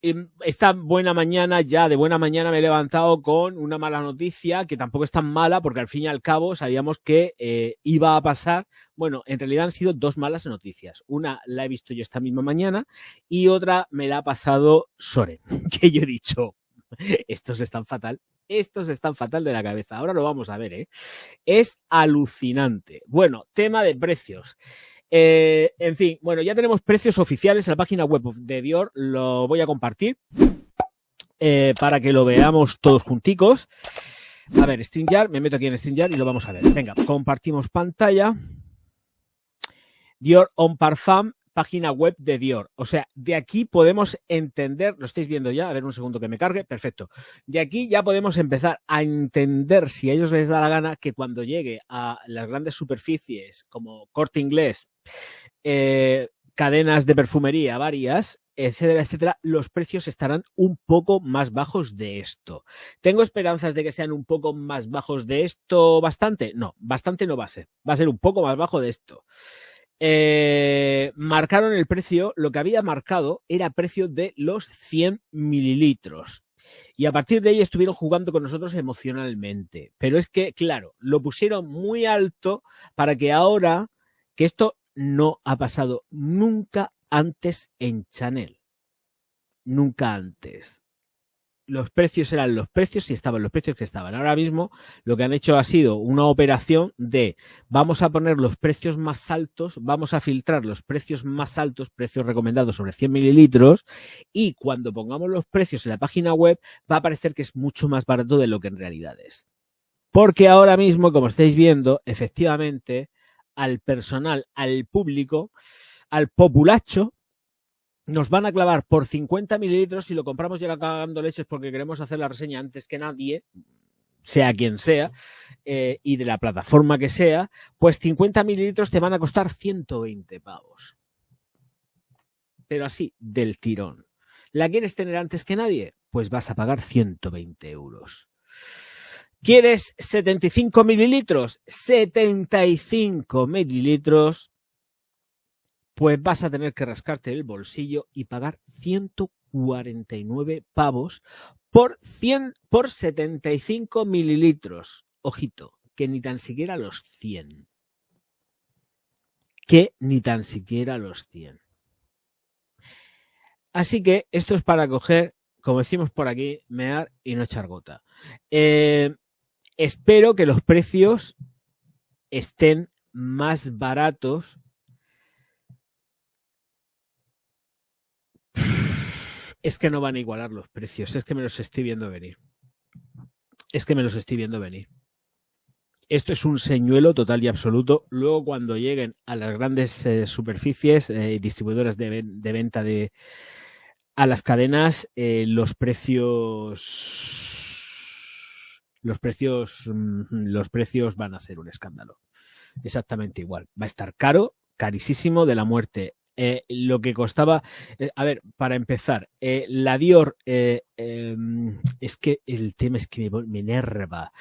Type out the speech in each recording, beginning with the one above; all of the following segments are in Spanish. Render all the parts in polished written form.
esta buena mañana, ya de buena mañana me he levantado con una mala noticia, que tampoco es tan mala, porque al fin y al cabo sabíamos que iba a pasar. Bueno, en realidad han sido dos malas noticias. Una la he visto yo esta misma mañana y otra me la ha pasado Soren, que yo he dicho, estos están fatal de la cabeza. Ahora lo vamos a ver, ¿eh? Es alucinante. Bueno, tema de precios. En fin, bueno, ya tenemos precios oficiales en la página web de Dior. Lo voy a compartir para que lo veamos todos junticos. A ver, StreamYard, me meto aquí en StreamYard y lo vamos a ver. Venga, compartimos pantalla. Dior Homme Parfum, página web de Dior. O sea, de aquí podemos entender, lo estáis viendo ya, a ver un segundo que me cargue, perfecto. De aquí ya podemos empezar a entender, si a ellos les da la gana, que cuando llegue a las grandes superficies como Corte Inglés, cadenas de perfumería varias, etcétera, etcétera, los precios estarán un poco más bajos de esto. ¿Tengo esperanzas de que sean un poco más bajos de esto bastante? No, bastante no va a ser un poco más bajo de esto. Marcaron el precio, lo que había marcado era precio de los 100 mililitros. Y a partir de ahí estuvieron jugando con nosotros emocionalmente. Pero es que, claro, lo pusieron muy alto para que ahora, que esto no ha pasado nunca antes en Chanel. Nunca antes. Los precios eran los precios y estaban los precios que estaban. Ahora mismo lo que han hecho ha sido una operación de vamos a poner los precios más altos, vamos a filtrar los precios más altos, precios recomendados sobre 100 mililitros, y cuando pongamos los precios en la página web va a parecer que es mucho más barato de lo que en realidad es. Porque ahora mismo, como estáis viendo, efectivamente, al personal, al público, al populacho, nos van a clavar por 50 mililitros si lo compramos ya cagando leches porque queremos hacer la reseña antes que nadie, sea quien sea, y de la plataforma que sea, pues 50 mililitros te van a costar 120 pavos. Pero así, del tirón. ¿La quieres tener antes que nadie? Pues vas a pagar 120 euros. ¿Quieres 75 mililitros? 75 mililitros. Pues vas a tener que rascarte el bolsillo y pagar 149 pavos por 75 mililitros. Ojito, que ni tan siquiera los 100. Que ni tan siquiera los 100. Así que esto es para coger, como decimos por aquí, mear y no echar gota. Espero que los precios estén más baratos. Es que no van a igualar los precios, es que me los estoy viendo venir. Esto es un señuelo total y absoluto. Luego, cuando lleguen a las grandes superficies distribuidoras de venta a las cadenas, los precios van a ser un escándalo. Exactamente igual. Va a estar caro, carísimo de la muerte. Lo que costaba, a ver, para empezar, la Dior, es que el tema es que me enerva,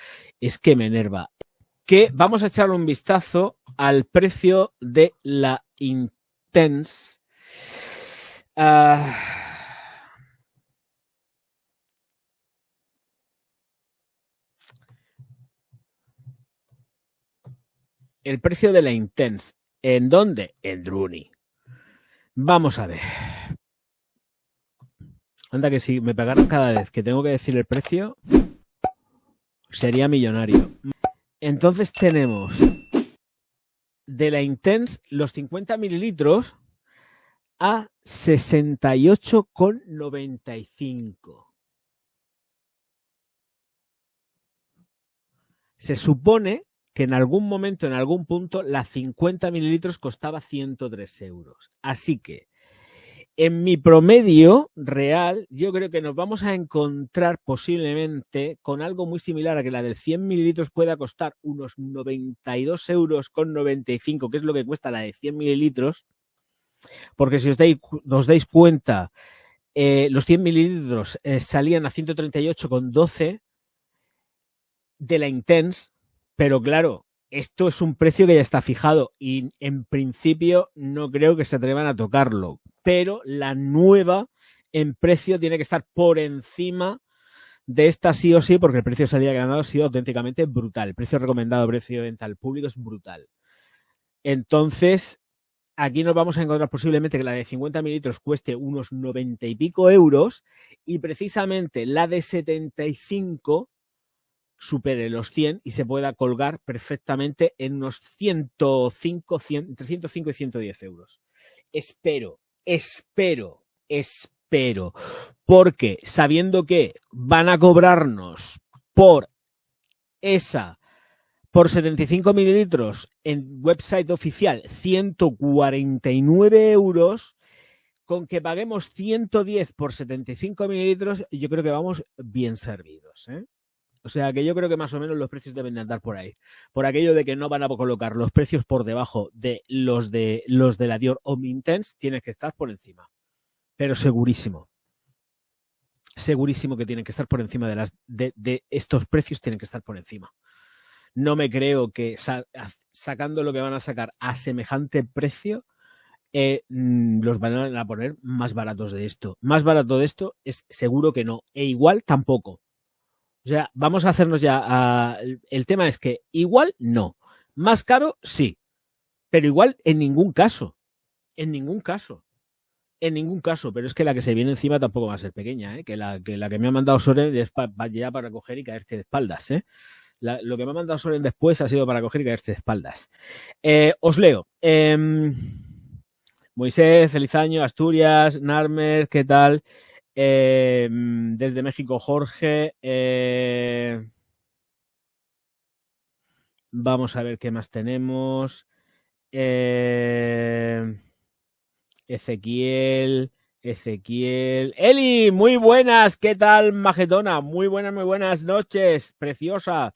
que vamos a echarle un vistazo al precio de la Intense. El precio de la Intense. ¿En dónde? En Druni. Vamos a ver. Anda que si me pagaran cada vez que tengo que decir el precio, sería millonario. Entonces tenemos de la Intense los 50 mililitros a 68,95. Se supone que en algún momento, en algún punto, la 50 mililitros costaba 103 euros. Así que en mi promedio real, yo creo que nos vamos a encontrar posiblemente con algo muy similar a que la del 100 mililitros pueda costar unos 92 euros con 95, que es lo que cuesta la de 100 mililitros. Porque si os dais cuenta, los 100 mililitros salían a 138,12 de la Intense, pero claro, esto es un precio que ya está fijado y en principio no creo que se atrevan a tocarlo. Pero la nueva en precio tiene que estar por encima de esta sí o sí, porque el precio de salida que han dado ha sido auténticamente brutal. El precio recomendado de precio de venta al público es brutal. Entonces, aquí nos vamos a encontrar posiblemente que la de 50 mililitros cueste unos 90 y pico euros y precisamente la de 75 supere los 100 y se pueda colgar perfectamente en unos 105, entre 105 y 110 euros. Espero, porque sabiendo que van a cobrarnos por 75 mililitros en website oficial 149 euros, con que paguemos 110 por 75 mililitros, yo creo que vamos bien servidos, ¿eh? O sea que yo creo que más o menos los precios deben de andar por ahí. Por aquello de que no van a colocar los precios por debajo de los de la Dior Omni Intense, tienes que estar por encima. Pero segurísimo. Segurísimo que tienen que estar por encima de estos precios, tienen que estar por encima. No me creo que sacando lo que van a sacar a semejante precio, los van a poner más baratos de esto. Más barato de esto es seguro que no. E igual tampoco. O sea, vamos a hacernos ya... el tema es que igual no. Más caro, sí. Pero igual en ningún caso. En ningún caso. En ningún caso. Pero es que la que se viene encima tampoco va a ser pequeña, ¿eh? Que la que me ha mandado Soren es ya para coger y caerte de espaldas, ¿eh? Lo que me ha mandado Soren después ha sido para coger y caerte de espaldas. Os leo. Moisés, feliz año, Asturias, Narmer, ¿qué tal? Desde México, Jorge. Vamos a ver qué más tenemos. Ezequiel. Eli, muy buenas, ¿qué tal, majetona? Muy buenas noches, preciosa.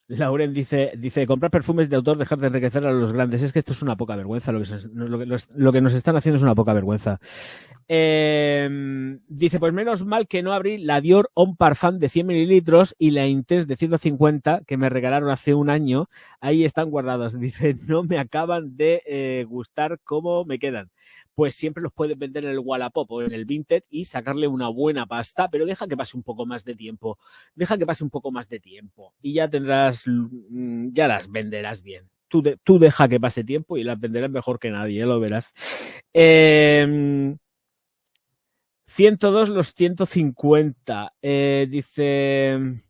Lauren dice, comprar perfumes de autor, dejar de enriquecer a los grandes. Es que esto es una poca vergüenza. Lo que nos están haciendo es una poca vergüenza. Dice, pues menos mal que no abrí la Dior Homme Parfum de 100 mililitros y la Intense de 150 que me regalaron hace un año. Ahí están guardadas. Dice, no me acaban de gustar cómo me quedan. Pues siempre los puedes vender en el Wallapop o en el Vinted y sacarle una buena pasta, pero deja que pase un poco más de tiempo. Y ya ya las venderás bien. Tú deja que pase tiempo y las venderás mejor que nadie, ya lo verás. 102 los 150. Dice...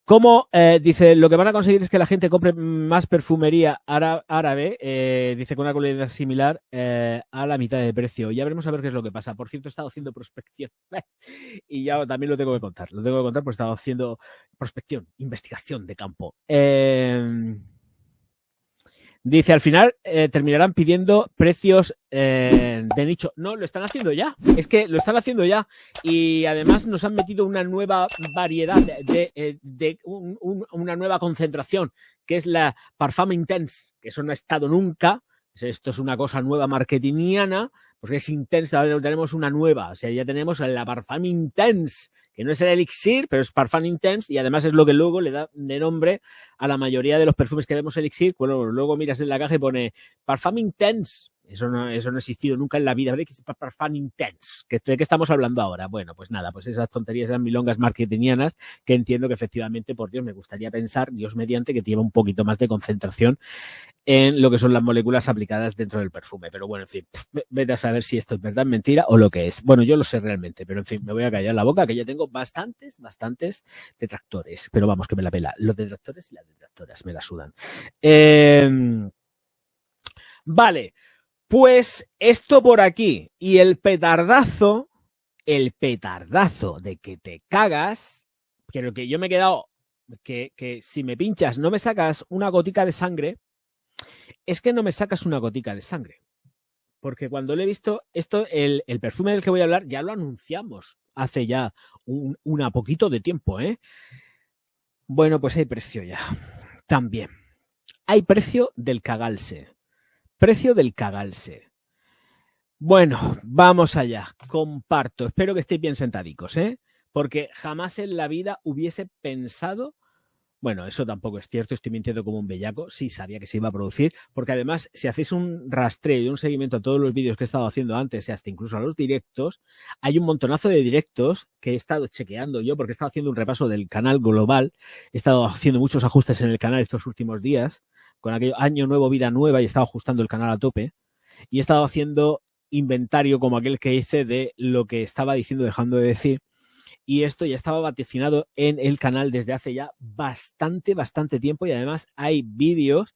¿Cómo? Dice, lo que van a conseguir es que la gente compre más perfumería árabe, dice, con una calidad similar a la mitad de precio. Ya veremos a ver qué es lo que pasa. Por cierto, he estado haciendo prospección y ya también lo tengo que contar. Lo tengo que contar porque he estado haciendo prospección, investigación de campo. Dice, al final terminarán pidiendo precios de nicho. No, lo están haciendo ya. Es que lo están haciendo ya. Y además nos han metido una nueva variedad una nueva concentración, que es la Parfum Intense, que eso no ha estado nunca. Esto es una cosa nueva marketingiana, porque es intensa. Ahora tenemos una nueva. O sea, ya tenemos la Parfum Intense, que no es el Elixir, pero es Parfum Intense, y además es lo que luego le da de nombre a la mayoría de los perfumes que vemos Elixir. Bueno, luego miras en la caja y pone Parfum Intense. Eso no ha existido nunca en la vida. Parfum Intense. ¿De qué estamos hablando ahora? Bueno, pues nada, pues esas tonterías, esas milongas marketingianas, que entiendo que efectivamente, por Dios, me gustaría pensar, Dios mediante, que tiene un poquito más de concentración en lo que son las moléculas aplicadas dentro del perfume. Pero bueno, en fin, vete a saber si esto es verdad, mentira o lo que es. Bueno, yo lo sé realmente, pero en fin, me voy a callar la boca, que ya tengo bastantes detractores. Pero vamos, que me la pela. Los detractores y las detractoras me la sudan. Vale, pues esto por aquí. Y el petardazo de que te cagas, pero que yo me he quedado, que si me pinchas no me sacas una gotica de sangre, es que no me sacas una gotica de sangre. Porque cuando lo he visto, el perfume del que voy a hablar, ya lo anunciamos hace ya un poquito de tiempo, ¿eh? Bueno, pues hay precio ya. También. Hay precio del cagalse. Bueno, vamos allá. Comparto. Espero que estéis bien sentadicos, ¿eh? Porque jamás en la vida hubiese pensado Bueno, eso tampoco es cierto, estoy mintiendo como un bellaco. Sí sabía que se iba a producir, porque además, si hacéis un rastreo y un seguimiento a todos los vídeos que he estado haciendo antes y hasta incluso a los directos, hay un montonazo de directos que he estado chequeando yo, porque he estado haciendo un repaso del canal global, he estado haciendo muchos ajustes en el canal estos últimos días, con aquello año nuevo, vida nueva, y he estado ajustando el canal a tope, y he estado haciendo inventario como aquel que hice de lo que estaba diciendo, dejando de decir. Y esto ya estaba vaticinado en el canal desde hace ya bastante tiempo, y además hay vídeos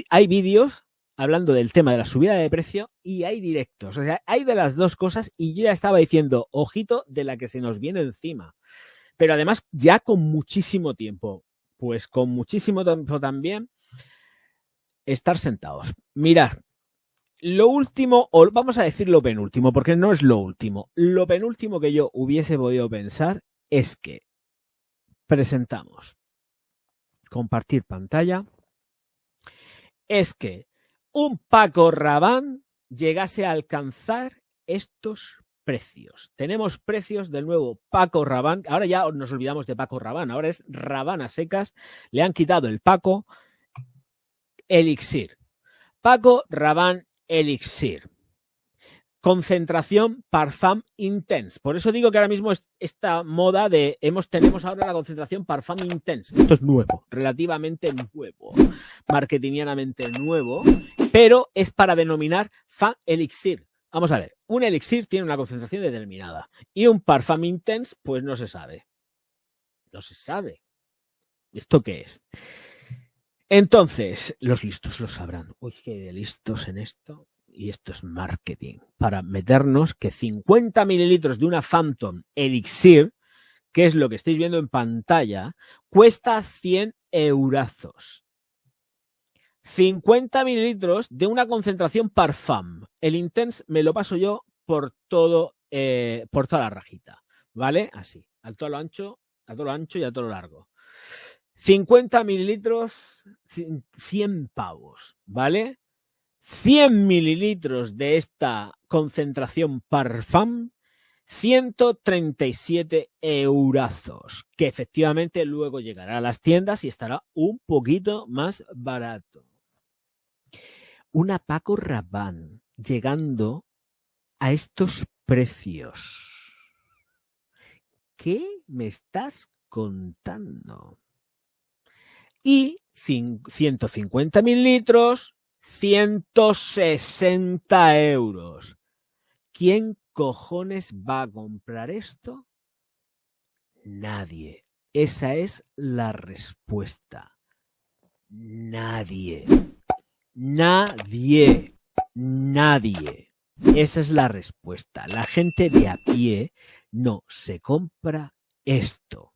hay vídeos hablando del tema de la subida de precio y hay directos. O sea, hay de las dos cosas y yo ya estaba diciendo, ojito de la que se nos viene encima. Pero además ya con muchísimo tiempo. Pues con muchísimo tiempo también estar sentados. Mirad. Lo último, o vamos a decir lo penúltimo, porque no es lo último. Lo penúltimo que yo hubiese podido pensar es que presentamos compartir pantalla, es que un Paco Rabanne llegase a alcanzar estos precios. Tenemos precios del nuevo Paco Rabanne. Ahora ya nos olvidamos de Paco Rabanne, ahora es Rabanne a secas. Le han quitado el Paco Elixir. Paco Rabanne Elixir. Concentración Parfum Intense. Por eso digo que ahora mismo esta moda de tenemos ahora la concentración Parfum Intense. Esto es nuevo, relativamente nuevo, marketingianamente nuevo, pero es para denominar Fan Elixir. Vamos a ver, un elixir tiene una concentración determinada y un Parfum Intense pues no se sabe. No se sabe. ¿Esto qué es? Entonces, los listos lo sabrán. Uy, qué de listos en esto. Y esto es marketing, para meternos que 50 mililitros de una Phantom Elixir, que es lo que estáis viendo en pantalla, cuesta 100 eurazos. 50 mililitros de una concentración Parfum. El Intense me lo paso yo por toda la rajita, ¿vale? Así, a todo lo ancho y a todo lo largo. 50 mililitros, 100 pavos, ¿vale? 100 mililitros de esta concentración Parfum, 137 eurazos, que efectivamente luego llegará a las tiendas y estará un poquito más barato. Una Paco Rabanne llegando a estos precios. ¿Qué me estás contando? Y 150 mililitros, 160 euros. ¿Quién cojones va a comprar esto? Nadie. Esa es la respuesta. Nadie. Nadie. Nadie. Esa es la respuesta. La gente de a pie no se compra esto.